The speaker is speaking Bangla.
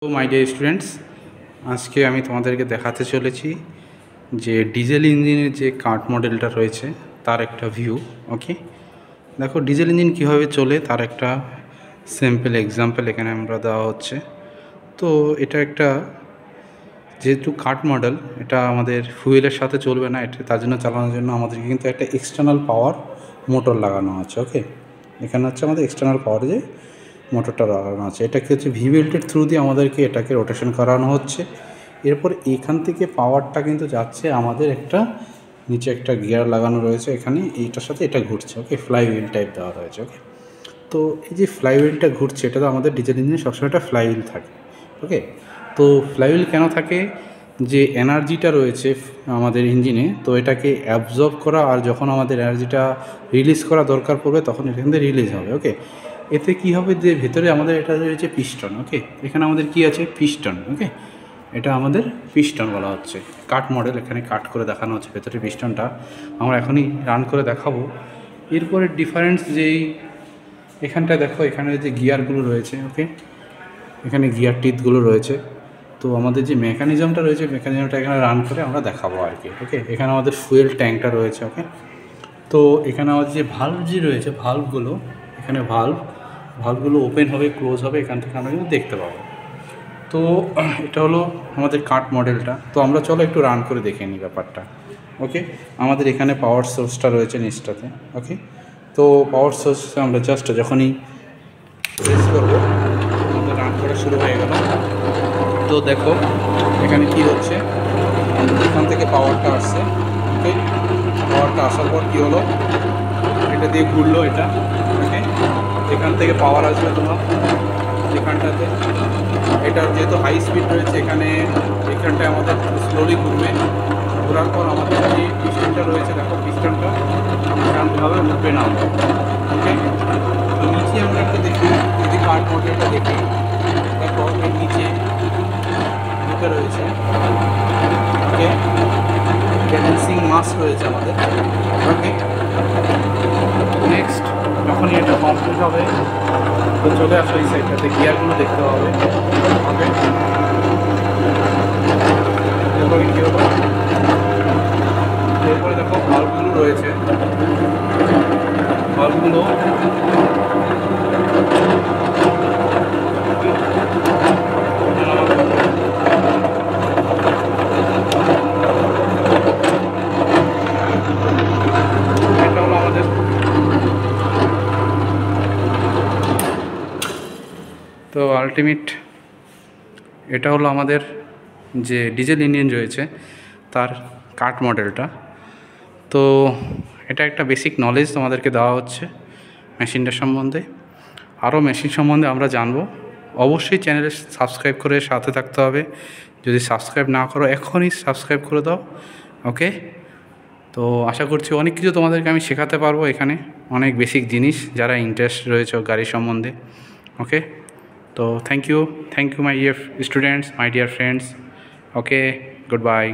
তো মাই ডিয়ার স্টুডেন্টস, আজকে আমি তোমাদেরকে দেখাতে চলেছি যে ডিজেল ইঞ্জিনের যে কার্ট মডেলটা রয়েছে তার একটা ভিউ। ওকে, দেখো ডিজেল ইঞ্জিন কীভাবে চলে তার একটা সিম্পল এক্সাম্পল এখানে আমরা দেওয়া হচ্ছে। তো এটা একটা যেহেতু কার্ট মডেল, এটা আমাদের ফুয়েলের সাথে চলবে না, এটা তার জন্য চালানোর জন্য আমাদেরকে কিন্তু একটা এক্সটার্নাল পাওয়ার মোটর লাগানো আছে। ওকে, এখানে হচ্ছে আমাদের এক্সটার্নাল পাওয়ার যে মোটরটা লাগানো আছে, এটাকে হচ্ছে ভি বেল্টের থ্রু দিয়ে আমাদেরকে এটাকে রোটেশন করানো হচ্ছে। এরপর এখান থেকে পাওয়ারটা কিন্তু যাচ্ছে আমাদের একটা নিচে একটা গিয়ার লাগানো রয়েছে, এখানে এইটার সাথে এটা ঘুরছে। ওকে, ফ্লাই হুইল টাইপ দেওয়া রয়েছে। ওকে, তো এই যে ফ্লাই হুইলটা ঘুরছে, এটা তো আমাদের ডিজেল ইঞ্জিনে সবসময় একটা ফ্লাই হুইল থাকে। ওকে, তো ফ্লাই হুইল কেন থাকে? যে এনার্জিটা রয়েছে আমাদের ইঞ্জিনে, তো এটাকে অ্যাবজর্ব করা, আর যখন আমাদের এনার্জিটা রিলিজ করা দরকার পড়বে তখন এখান থেকে রিলিজ হবে। ওকে, এতে কী হবে যে ভেতরে আমাদের এটা রয়েছে পিস্টন। ওকে, এখানে আমাদের কি আছে? পিস্টন। ওকে, এটা আমাদের পিস্টন বলা হচ্ছে। কাট মডেল, এখানে কাট করে দেখানো হচ্ছে ভেতরে পিস্টনটা, আমরা এখনই রান করে দেখাবো। এরপরে ডিফারেন্স যেই এখানটা দেখো, এখানে যে গিয়ারগুলো রয়েছে। ওকে, এখানে গিয়ার টিথগুলো রয়েছে। তো আমাদের যে মেকানিজমটা রয়েছে, মেকানিজমটা এখানে রান করে আমরা দেখাবো আর কি। ওকে, এখানে আমাদের ফুয়েল ট্যাঙ্কটা রয়েছে। ওকে, তো এখানে আমাদের যে ভাল্ব যে রয়েছে, ভাল্বগুলো এখানে ভাল্বগুলো ওপেন হবে, ক্লোজ হবে, এখান থেকে আমরা কিন্তু দেখতে পাবো। তো এটা হলো আমাদের কাট মডেলটা। তো আমরা চলো একটু রান করে দেখে নিই ব্যাপারটা। ওকে, আমাদের এখানে পাওয়ার সোর্সটা রয়েছে নিচটাতে। ওকে, তো পাওয়ার সোর্স আমরা জাস্ট যখনই প্রেস করবো আমাদের রান করা শুরু হয়ে গেল। তো দেখো এখানে কি হচ্ছে, এখান থেকে পাওয়ারটা আসছে। ওকে, পাওয়ারটা আসার পর কী হলো, এটা দিয়ে ঘুরলো এটা। ওকে, এখান থেকে পাওয়ার আসবে তোমার এখানটাতে। এটার যেহেতু হাই স্পিড রয়েছে, এখানটায় আমাদের স্লোলি ঘুরবে। ঘোরার পর আমাদের যে পিস্টনটা রয়েছে, দেখো পিস্টনটা এরকমভাবে উঠবে না। ওকে, তো নিচে আমরা একটা দেখি, যদি কার্ট মডেলটা দেখি, দেখো এর নিচে দুটো রয়েছে। ওকে, ব্যালেন্সিং মাস রয়েছে আমাদের। ওকে, নেক্সট যখনই এটা কমপ্লিট হবে তো চলে আসো এই সাইডটাতে, গিয়ারগুলো দেখতে হবে। ওকে, এরপরে দেখো ভাল্বগুলো রয়েছে, ভাল্বগুলো এটা হলো আমাদের। তো আলটিমেট এটা হলো আমাদের যে ডিজেল ইঞ্জিন রয়েছে তার কাট মডেলটা। তো এটা একটা বেসিক নলেজ তোমাদেরকে দেওয়া হচ্ছে মেশিনটার সম্বন্ধে। আরও মেশিন সম্বন্ধে আমরা জানবো। অবশ্যই চ্যানেলে সাবস্ক্রাইব করে সাথে থাকতে হবে। যদি সাবস্ক্রাইব না করো এখনই সাবস্ক্রাইব করে দাও। ওকে, তো আশা করছি অনেক কিছু তোমাদেরকে আমি শেখাতে পারবো এখানে, অনেক বেসিক জিনিস যারা ইন্টারেস্ট রয়েছে গাড়ি সম্বন্ধে। ওকে, তো thank you my dear students, my dear friends. Okay, good by.